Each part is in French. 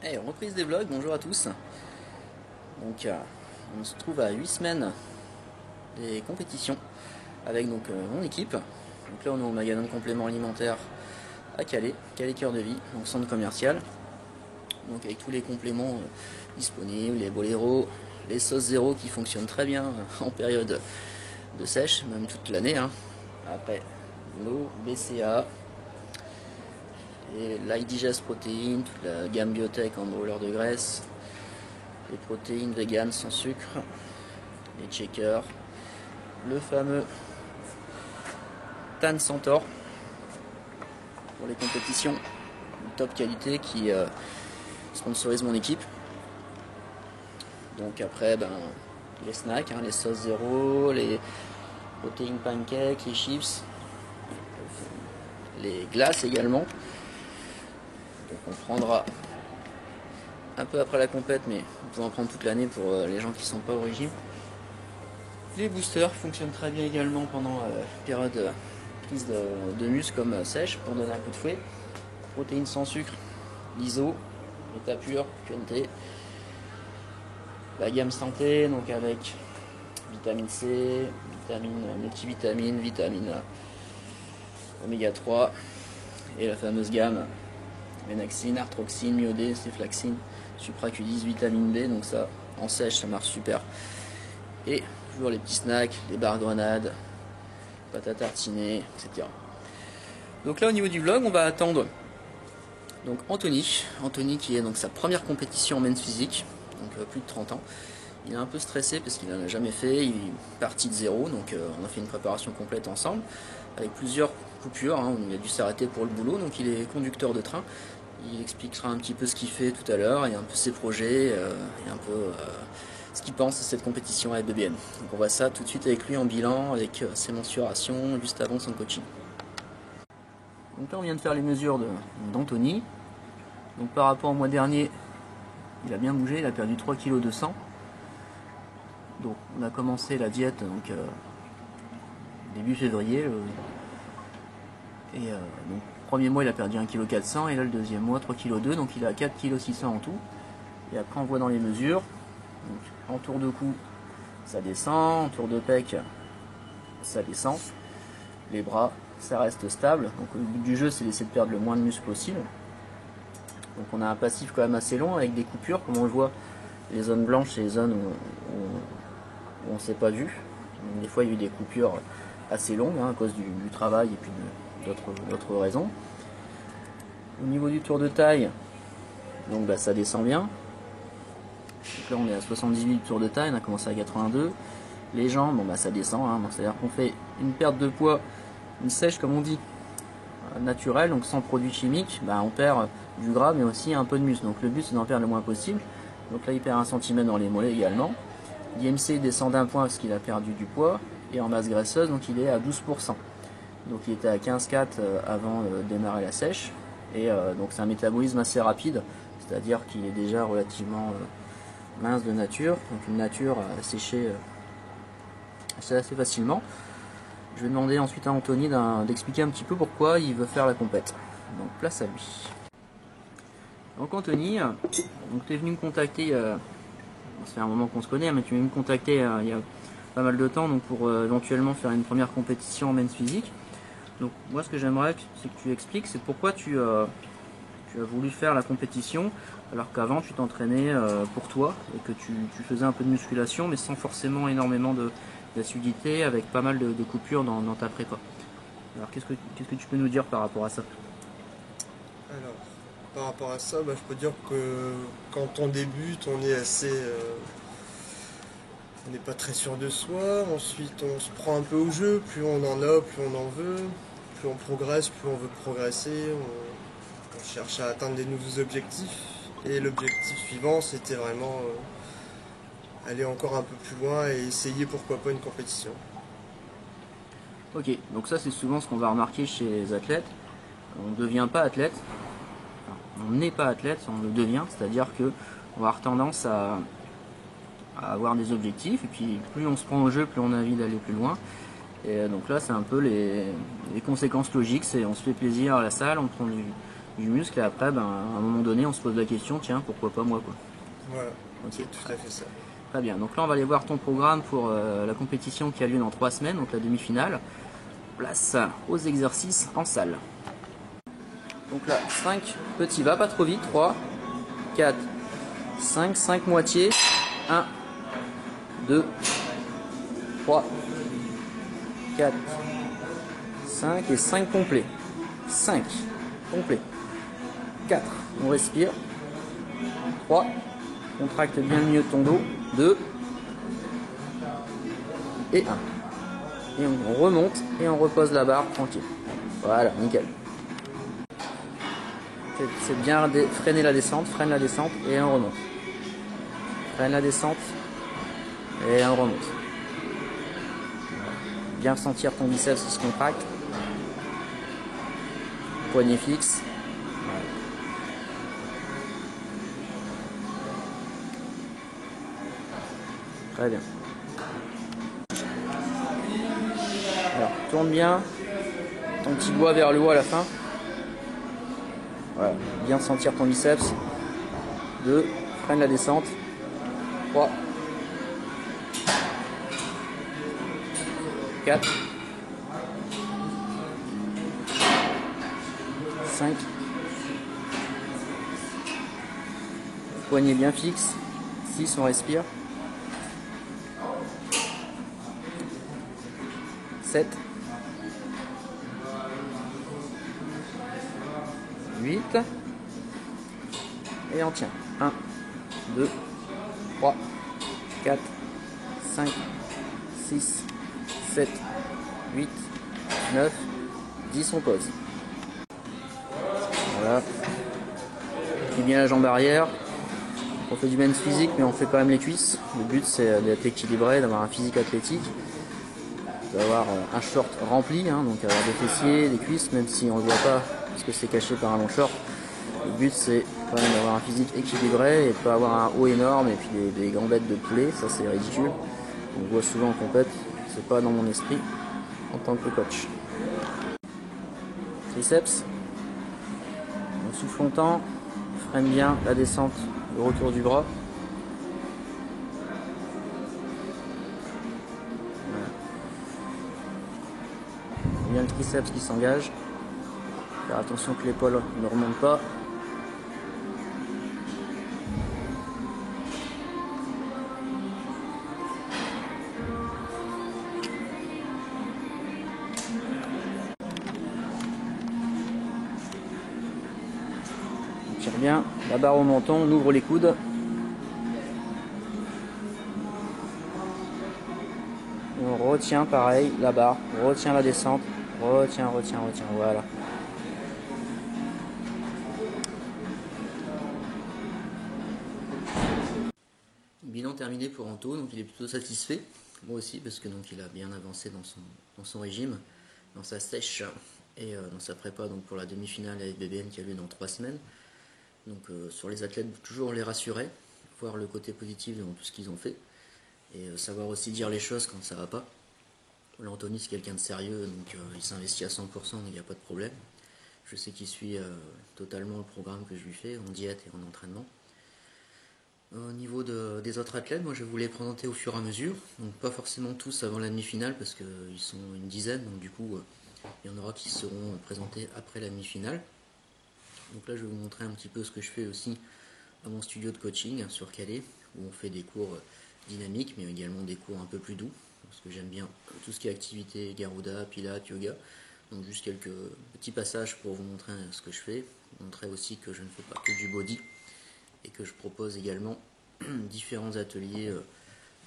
Hey, reprise des vlogs, bonjour à tous. Donc on se trouve à 8 semaines des compétitions avec mon équipe. Donc là on est au magasin de compléments alimentaires à Calais, Calais Cœur de Vie, donc centre commercial. Donc avec tous les compléments disponibles, les boléros, les sauces zéro qui fonctionnent très bien en période de sèche, même toute l'année. Après l'eau, BCA, et l'IDigest protéines, toute la gamme biotech en brûleur de graisse, les protéines vegan sans sucre, les checkers, le fameux Tan Centaure pour les compétitions top qualité qui sponsorise mon équipe. Donc après les snacks, les sauces zéro, les protéines pancakes, les chips, les glaces également. Donc on prendra un peu après la compète, mais on peut en prendre toute l'année pour les gens qui ne sont pas au régime. Les boosters fonctionnent très bien également pendant la période prise de muscle comme sèche pour donner un coup de fouet. Protéines sans sucre, l'ISO, l'état pur, QNT. La gamme santé, donc avec vitamine C, multivitamine, vitamine oméga 3 et la fameuse gamme Venaxine, Arthroxine, Myodé, Ceflaxine, Suprac10, vitamine B, donc ça en sèche ça marche super. Et toujours les petits snacks, les barres grenades, pâte à tartiner, etc. Donc là au niveau du vlog on va attendre donc Anthony qui est donc sa première compétition en men's physique, donc plus de 30 ans. Il est un peu stressé parce qu'il n'en a jamais fait, il est parti de zéro, donc on a fait une préparation complète ensemble, avec plusieurs coupures, il a dû s'arrêter pour le boulot, donc il est conducteur de train. Il expliquera un petit peu ce qu'il fait tout à l'heure, et un peu ses projets, et un peu ce qu'il pense de cette compétition à FBBN. Donc on voit ça tout de suite avec lui en bilan, avec ses mensurations, juste avant son coaching. Donc là on vient de faire les mesures d'Anthony. Donc par rapport au mois dernier, il a bien bougé, il a perdu 3 kg de sang. Donc on a commencé la diète début février. Donc premier mois il a perdu 1,4 kg et là le deuxième mois 3,2 kg, donc il a 4,6 kg en tout. Et après on voit dans les mesures, donc, en tour de cou ça descend, en tour de pec ça descend, les bras ça reste stable. Donc le but du jeu c'est d'essayer de perdre le moins de muscle possible. Donc on a un passif quand même assez long avec des coupures, comme on le voit, les zones blanches et les zones où on ne s'est pas vu. Donc, des fois il y a eu des coupures assez longues à cause du travail et puis d'autres raisons. Au niveau du tour de taille, donc ça descend bien. Donc là on est à 78 tours de taille, on a commencé à 82. Les jambes, ça descend, c'est-à-dire qu'on fait une perte de poids, une sèche comme on dit, naturelle, donc sans produits chimiques, on perd du gras mais aussi un peu de muscle. Donc le but c'est d'en perdre le moins possible. Donc là il perd 1 cm dans les mollets également. L'IMC descend d'un point parce qu'il a perdu du poids, et en masse graisseuse donc il est à 12%. Donc il était à 15,4 avant de démarrer la sèche, et donc c'est un métabolisme assez rapide, c'est-à-dire qu'il est déjà relativement mince de nature, donc une nature à sécher assez facilement. Je vais demander ensuite à Anthony d'expliquer un petit peu pourquoi il veut faire la compète. Donc place à lui. Donc Anthony, tu es venu me contacter, ça fait un moment qu'on se connaît, mais tu es venu me contacter il y a pas mal de temps donc pour éventuellement faire une première compétition en men's physique. Donc moi ce que j'aimerais c'est que tu expliques c'est pourquoi tu as voulu faire la compétition alors qu'avant tu t'entraînais pour toi et que tu faisais un peu de musculation mais sans forcément énormément d'assiduité, avec pas mal de coupures dans ta prépa. Alors qu'est-ce que tu peux nous dire par rapport à ça? Alors, par rapport à ça, je peux dire que quand on débute, on est assez... on n'est pas très sûr de soi, ensuite on se prend un peu au jeu, plus on en a, plus on en veut, plus on progresse, plus on veut progresser, on cherche à atteindre des nouveaux objectifs, et l'objectif suivant c'était vraiment aller encore un peu plus loin et essayer pourquoi pas une compétition. Ok, donc ça c'est souvent ce qu'on va remarquer chez les athlètes. On ne devient pas athlète, on n'est pas athlète, on le devient, c'est-à-dire que on va avoir tendance à avoir des objectifs, et puis plus on se prend au jeu, plus on a envie d'aller plus loin. Et donc là c'est un peu les conséquences logiques, c'est on se fait plaisir à la salle, on prend du du muscle et après, ben, à un moment donné, on se pose la question, tiens, pourquoi pas moi quoi. Voilà, Ok, c'est tout à fait ça. très bien. Donc là, on va aller voir ton programme pour la compétition qui a lieu dans 3 semaines, donc la demi-finale. Place aux exercices en salle. Donc là, 5 petits, va pas trop vite, 3, 4, 5 moitiés, 1, 2, 3, 4, 5 et 5 complets. 5 complets. 4, on respire. 3, contracte bien le milieu de ton dos. 2 et 1. Et on remonte et on repose la barre tranquille. Voilà, nickel. C'est bien freiner la descente, freine la descente et on remonte. Freine la descente et on remonte. Bien sentir ton biceps qui se contracte. Poignet fixe. Voilà. Très bien. Alors, tourne bien ton petit doigt vers le haut à la fin. Voilà, bien sentir ton biceps. 2, freine la descente. 3, 4, 5, poignet bien fixe. 6, on respire. 7, 8 et on tient. 1, 2, 3, 4, 5, 6, 7, 8, 9, 10, on pose. Voilà. Plie bien la jambe arrière. On fait du men's physique, mais on fait quand même les cuisses. Le but c'est d'être équilibré, d'avoir un physique athlétique, d'avoir un short rempli, hein, donc avoir des fessiers, des cuisses, même si on ne le voit pas parce que c'est caché par un long short. Le but c'est quand même d'avoir un physique équilibré et de pas avoir un haut énorme et puis des gambettes de poulet, ça c'est ridicule. On le voit souvent en compète, c'est pas dans mon esprit en tant que coach. Triceps. On souffle longtemps, freine bien la descente, le retour du bras. Bien le triceps qui s'engage. Faire attention que l'épaule ne remonte pas. On tire bien la barre au menton, on ouvre les coudes. Et on retient pareil la barre, on retient la descente, retient, voilà. Bilan terminé pour Anto, donc il est plutôt satisfait, moi aussi parce que donc il a bien avancé dans son régime, dans sa sèche et dans sa prépa donc pour la demi-finale avec BBN qui a lieu dans 3 semaines. Donc sur les athlètes, toujours les rassurer, voir le côté positif dans tout ce qu'ils ont fait et savoir aussi dire les choses quand ça va pas. Là, Anthony c'est quelqu'un de sérieux, donc il s'investit à 100%, donc il n'y a pas de problème. Je sais qu'il suit totalement le programme que je lui fais en diète et en entraînement. Au niveau des autres athlètes, moi je vais vous les présenter au fur et à mesure, donc pas forcément tous avant la demi-finale parce qu'ils sont une dizaine, donc du coup il y en aura qui seront présentés après la demi-finale. Donc là je vais vous montrer un petit peu ce que je fais aussi à mon studio de coaching sur Calais, où on fait des cours dynamiques mais également des cours un peu plus doux, parce que j'aime bien tout ce qui est activité Garuda, Pilates, Yoga. Donc juste quelques petits passages pour vous montrer ce que je fais, montrer aussi que je ne fais pas que du body, et que je propose également différents ateliers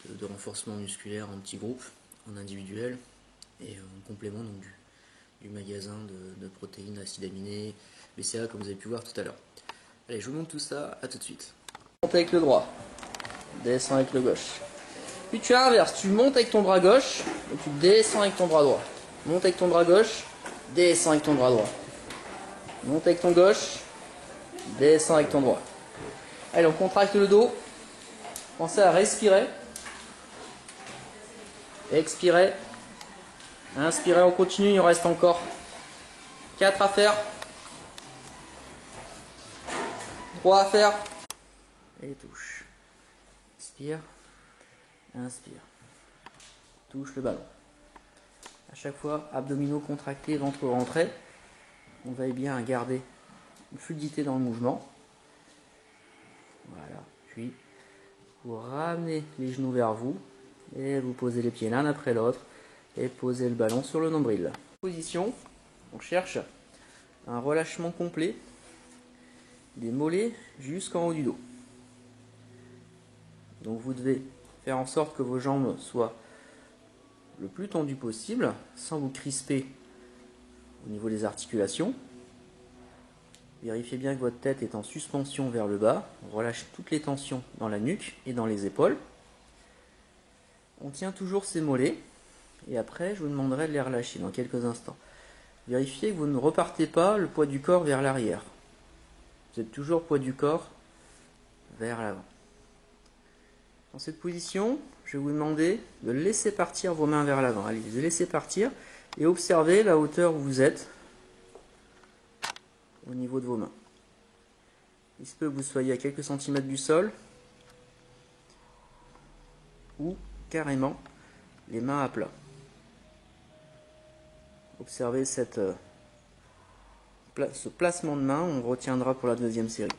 de renforcement musculaire en petits groupes, en individuel et en complément donc du magasin de protéines, acides aminés, BCA comme vous avez pu voir tout à l'heure. Allez, je vous montre tout ça, à tout de suite. Monte avec le droit, descends avec le gauche. Puis tu inverses, tu montes avec ton bras gauche et tu descends avec ton bras droit. Monte avec ton bras gauche, descends avec ton bras droit. Monte avec ton gauche, descends avec ton droit. Allez, on contracte le dos. Pensez à respirer. Expirez. Inspirez, on continue, il en reste encore 4 à faire. 3 à faire. Et touche. Inspire. Inspire. Touche le ballon. À chaque fois, abdominaux contractés, ventre rentré. On veille bien à garder une fluidité dans le mouvement. Voilà. Puis, vous ramenez les genoux vers vous et vous posez les pieds l'un après l'autre et posez le ballon sur le nombril. Position, on cherche un relâchement complet des mollets jusqu'en haut du dos. Donc vous devez faire en sorte que vos jambes soient le plus tendues possible sans vous crisper au niveau des articulations. Vérifiez bien que votre tête est en suspension vers le bas. On relâche toutes les tensions dans la nuque et dans les épaules. On tient toujours ces mollets et après je vous demanderai de les relâcher dans quelques instants. Vérifiez que vous ne repartez pas le poids du corps vers l'arrière. Vous êtes toujours poids du corps vers l'avant. Dans cette position, je vais vous demander de laisser partir vos mains vers l'avant. Allez, de laisser partir et observez la hauteur où vous êtes au niveau de vos mains. Il se peut que vous soyez à quelques centimètres du sol ou carrément les mains à plat. Observez ce placement de main, on retiendra pour la deuxième série.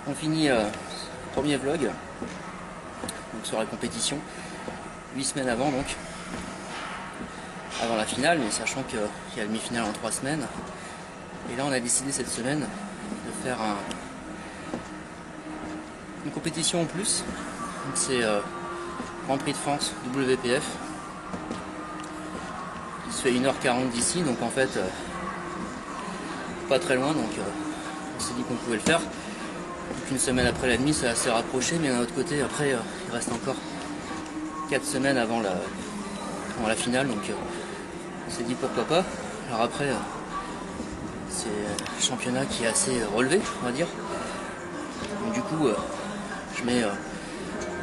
On finit ce premier vlog donc sur la compétition, 8 semaines avant donc, avant la finale, mais sachant qu'il y a la demi-finale en 3 semaines. Et là on a décidé cette semaine de faire une compétition en plus. C'est Grand Prix de France WPF qui se fait 1h40 d'ici, donc en fait pas très loin, donc on s'est dit qu'on pouvait le faire. Donc une semaine après la demi, c'est assez rapproché, mais d'un autre côté après il reste encore 4 semaines avant la finale, donc on s'est dit pourquoi pas. Alors après c'est un championnat qui est assez relevé, on va dire. Donc du coup je mets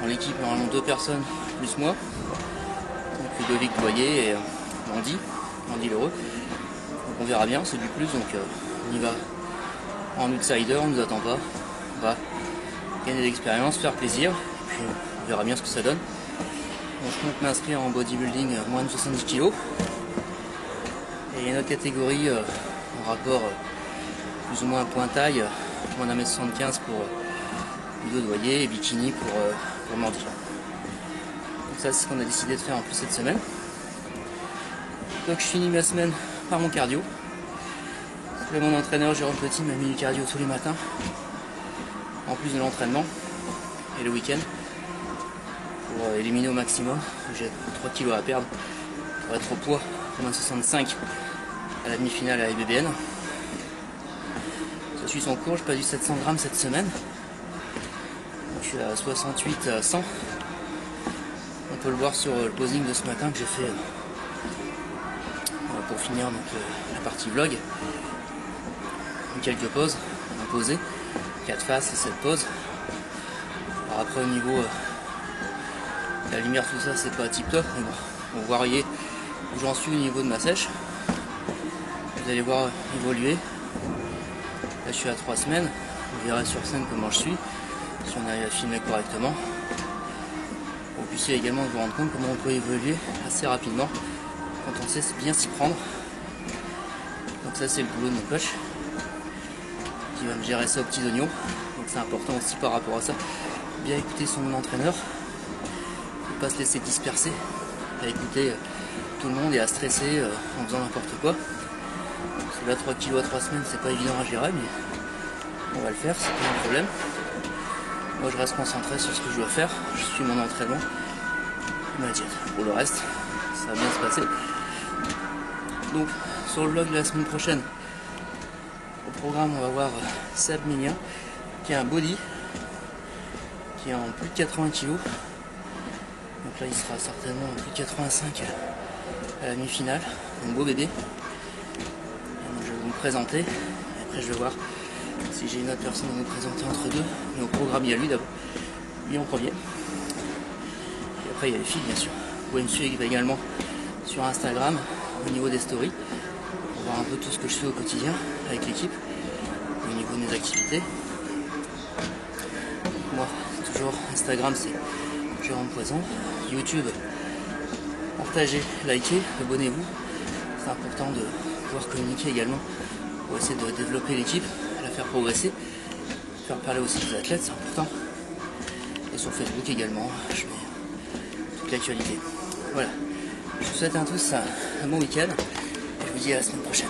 dans l'équipe normalement 2 personnes plus moi, donc Ludovic Boyer et Andy Leroux. Donc on verra bien, c'est du plus, donc on y va en outsider, on ne nous attend pas, on va gagner de l'expérience, faire plaisir, et puis on verra bien ce que ça donne. Donc je compte m'inscrire en bodybuilding moins de 70 kg, et il y a une autre catégorie en rapport plus ou moins point taille, moins d'un mètre 75 pour Ludo Boyer et bikini pour Mordi. Donc ça c'est ce qu'on a décidé de faire en plus cette semaine. Donc je finis ma semaine par mon cardio. Mon entraîneur Jérôme Petit m'a mis du cardio tous les matins, en plus de l'entraînement et le week-end, pour éliminer au maximum. J'ai 3 kilos à perdre pour être au poids de 1,65 à la demi-finale à IBBN. Je suis son cours, je passe du 700 grammes cette semaine. Donc, je suis à 68 à 100. On peut le voir sur le posing de ce matin que j'ai fait pour finir donc, la partie vlog. Quelques pauses imposées, 4 faces et 7 pauses. Alors après au niveau de la lumière, tout ça c'est pas tip top, mais bon, vous voyez où j'en suis au niveau de ma sèche. Vous allez voir évoluer. Là je suis à 3 semaines, vous verrez sur scène comment je suis, si on arrive à filmer correctement. Vous puissiez également vous rendre compte comment on peut évoluer assez rapidement quand on sait bien s'y prendre. Donc ça c'est le boulot de mon coach, qui va me gérer ça aux petits oignons, donc c'est important aussi par rapport à ça, bien écouter son entraîneur, ne pas se laisser disperser, à écouter tout le monde et à stresser en faisant n'importe quoi. Parce que là 3 kilos à 3 semaines c'est pas évident à gérer, mais on va le faire, c'est pas un problème. Moi je reste concentré sur ce que je dois faire, je suis mon entraînement, ma diète. Pour le reste, ça va bien se passer. Donc sur le vlog de la semaine prochaine, au programme, on va voir Seb Milien, qui a un body, qui est en plus de 80 kg. Donc là, il sera certainement en plus de 85 à la demi-finale. Un beau bébé. Donc, je vais vous le présenter. Et après, je vais voir si j'ai une autre personne à vous présenter entre deux. Mais au programme, il y a lui d'abord. Lui en premier. Et après, il y a les filles, bien sûr. Vous pouvez me suivre également sur Instagram, au niveau des stories. Voir un peu tout ce que je fais au quotidien avec l'équipe au niveau de mes activités. Moi, toujours Instagram, c'est Jérôme Poison. YouTube, partagez, likez, abonnez-vous. C'est important de pouvoir communiquer également pour essayer de développer l'équipe, la faire progresser, faire parler aussi des athlètes, c'est important. Et sur Facebook également, je mets toute l'actualité. Voilà. Je vous souhaite à tous un bon week-end. Je vous dis à la semaine prochaine.